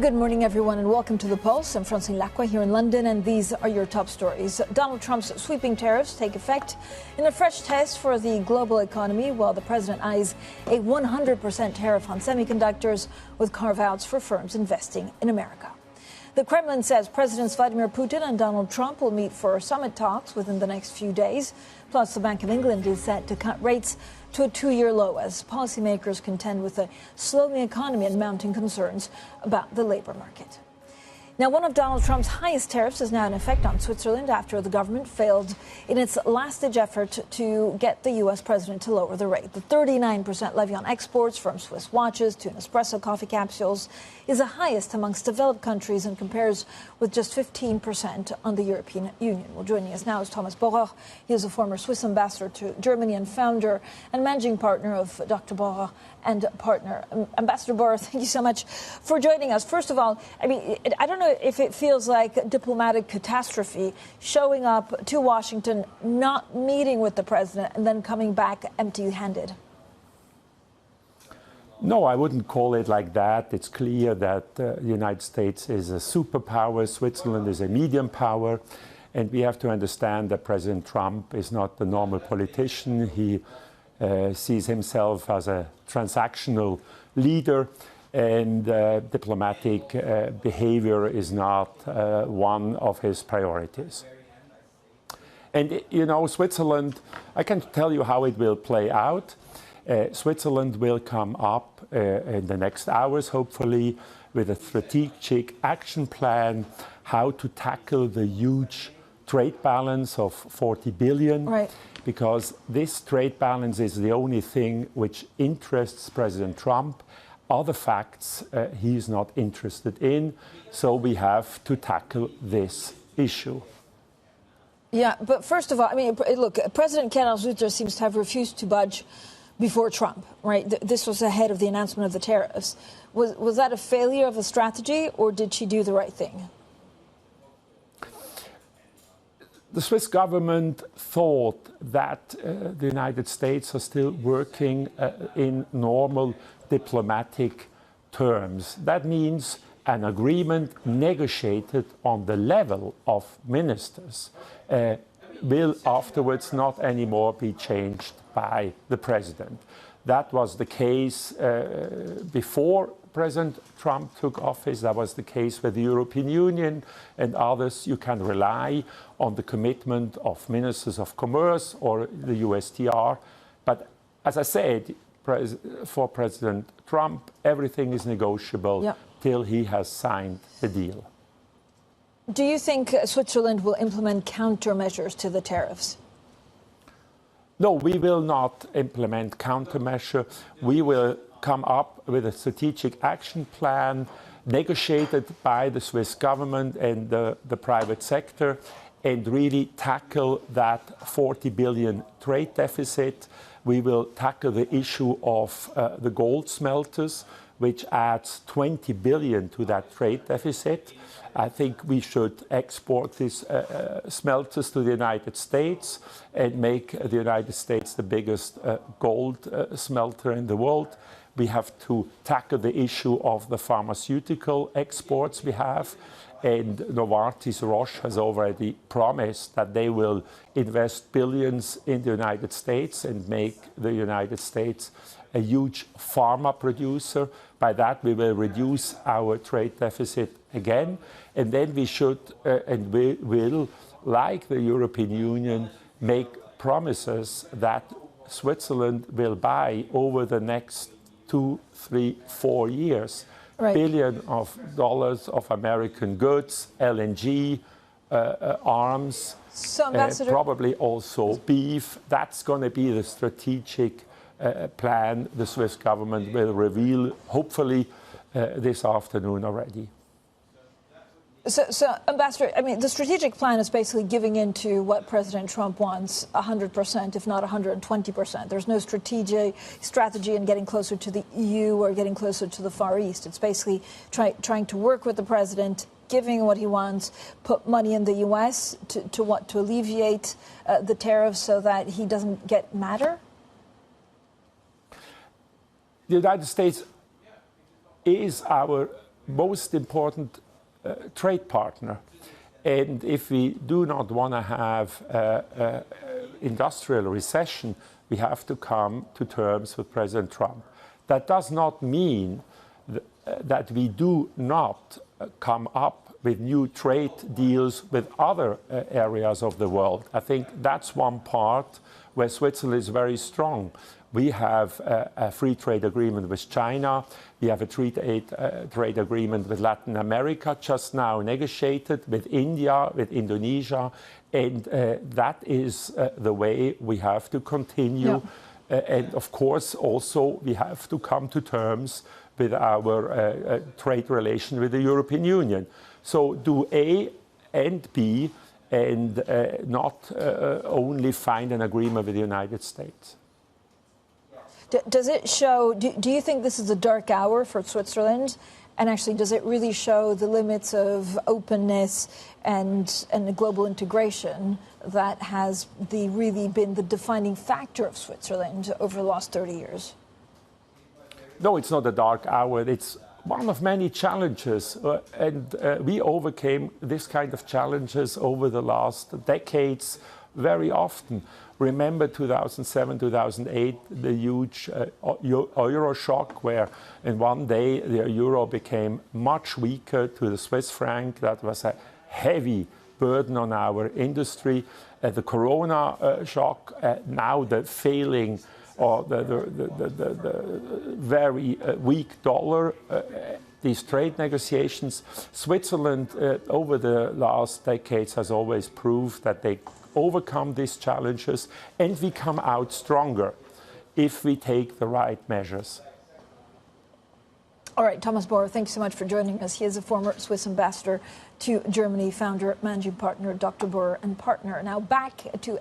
Good morning, everyone, and welcome to The Pulse. I'm Francine Lacqua here in London, and these are your top stories. Donald Trump's sweeping tariffs take effect in a fresh test for the global economy, while the president eyes a 100% tariff on semiconductors with carve-outs for firms investing in America. The Kremlin says Presidents Vladimir Putin and Donald Trump will meet for summit talks within the next few days. Plus, the Bank of England is set to cut rates to a two-year low as policymakers contend with a slowing economy and mounting concerns about the labor market. Now, one of Donald Trump's highest tariffs is now in effect on Switzerland after the government failed in its last-ditch effort to get the U.S. president to lower the rate. The 39% levy on exports from Swiss watches to Nespresso coffee capsules is the highest amongst developed countries and compares with just 15% on the European Union. Well, joining us now is Thomas Bohrer. He is a former Swiss ambassador to Germany and founder and managing partner of Dr. Bohrer and partner. Ambassador Bohrer, thank you so much for joining us. First of all, I don't know if it feels like diplomatic catastrophe, showing up to Washington, not meeting with the president, and then coming back empty-handed. No, I wouldn't call it like that. It's clear that the United States is a superpower, Switzerland is a medium power, and we have to understand that President Trump is not the normal politician. He sees himself as a transactional leader, and diplomatic behavior is not one of his priorities. And, you know, Switzerland, I can tell you how it will play out. Switzerland will come up in the next hours, hopefully, with a strategic action plan, how to tackle the huge trade balance of 40 billion. Right. Because this trade balance is the only thing which interests President Trump. Other facts he is not interested in, so we have to tackle this issue. Yeah, but first of all, I mean, look, President Kenneth seems to have refused to budge before Trump, right? This was ahead of the announcement of the tariffs. Was that a failure of a strategy, or did she do the right thing? The Swiss government thought that the United States are still working in normal diplomatic terms. That means an agreement negotiated on the level of ministers will afterwards not anymore be changed by the president. That was the case before President Trump took office. That was the case with the European Union and others. You can rely on the commitment of ministers of commerce or the USTR. But as I said, for President Trump, everything is negotiable till he has signed the deal. Do you think Switzerland will implement countermeasures to the tariffs? No, we will not implement countermeasure. We will come up with a strategic action plan negotiated by the Swiss government and the private sector and really tackle that 40 billion trade deficit. We will tackle the issue of the gold smelters, which adds 20 billion to that trade deficit. I think we should export these smelters to the United States and make the United States the biggest gold smelter in the world. We have to tackle the issue of the pharmaceutical exports we have. And Novartis Roche has already promised that they will invest billions in the United States and make the United States a huge pharma producer. By that, we will reduce our trade deficit again. And then we should, and we will, like the European Union, make promises that Switzerland will buy over the next 2, 3, 4 years. Right. Billion of dollars of American goods, LNG, arms, probably also beef. That's going to be the strategic plan the Swiss government will reveal, hopefully this afternoon already. So, Ambassador, I mean, the strategic plan is basically giving in to what President Trump wants 100%, if not 120%. There's no strategy in getting closer to the EU or getting closer to the Far East. It's basically trying to work with the president, giving what he wants, put money in the U.S. to alleviate the tariffs so that he doesn't get madder? The United States is our most important trade partner. And if we do not want to have industrial recession, we have to come to terms with President Trump. That does not mean that we do not come up with new trade deals with other areas of the world. I think that's one part where Switzerland is very strong. We have a free trade agreement with China. We have a trade agreement with Latin America, just now negotiated, with India, with Indonesia. And that is the way we have to continue. Yeah. And of course, also, we have to come to terms with our trade relation with the European Union. So do A and B, and not only find an agreement with the United States. Does it show, do you think this is a dark hour for Switzerland? And actually, does it really show the limits of openness and the global integration that has really been the defining factor of Switzerland over the last 30 years? No, it's not a dark hour. It's one of many challenges. And we overcame this kind of challenges over the last decades very often. Remember 2007, 2008, the huge euro shock, where in one day the euro became much weaker to the Swiss franc. That was a heavy burden on our industry. The corona shock, now the failing or the very weak dollar, these trade negotiations. Switzerland over the last decades has always proved that they overcome these challenges, and we come out stronger if we take the right measures. All right, Thomas Bohrer, thank you so much for joining us. He is a former Swiss ambassador to Germany, founder, managing partner, Dr. Bohrer and Partner. Now back to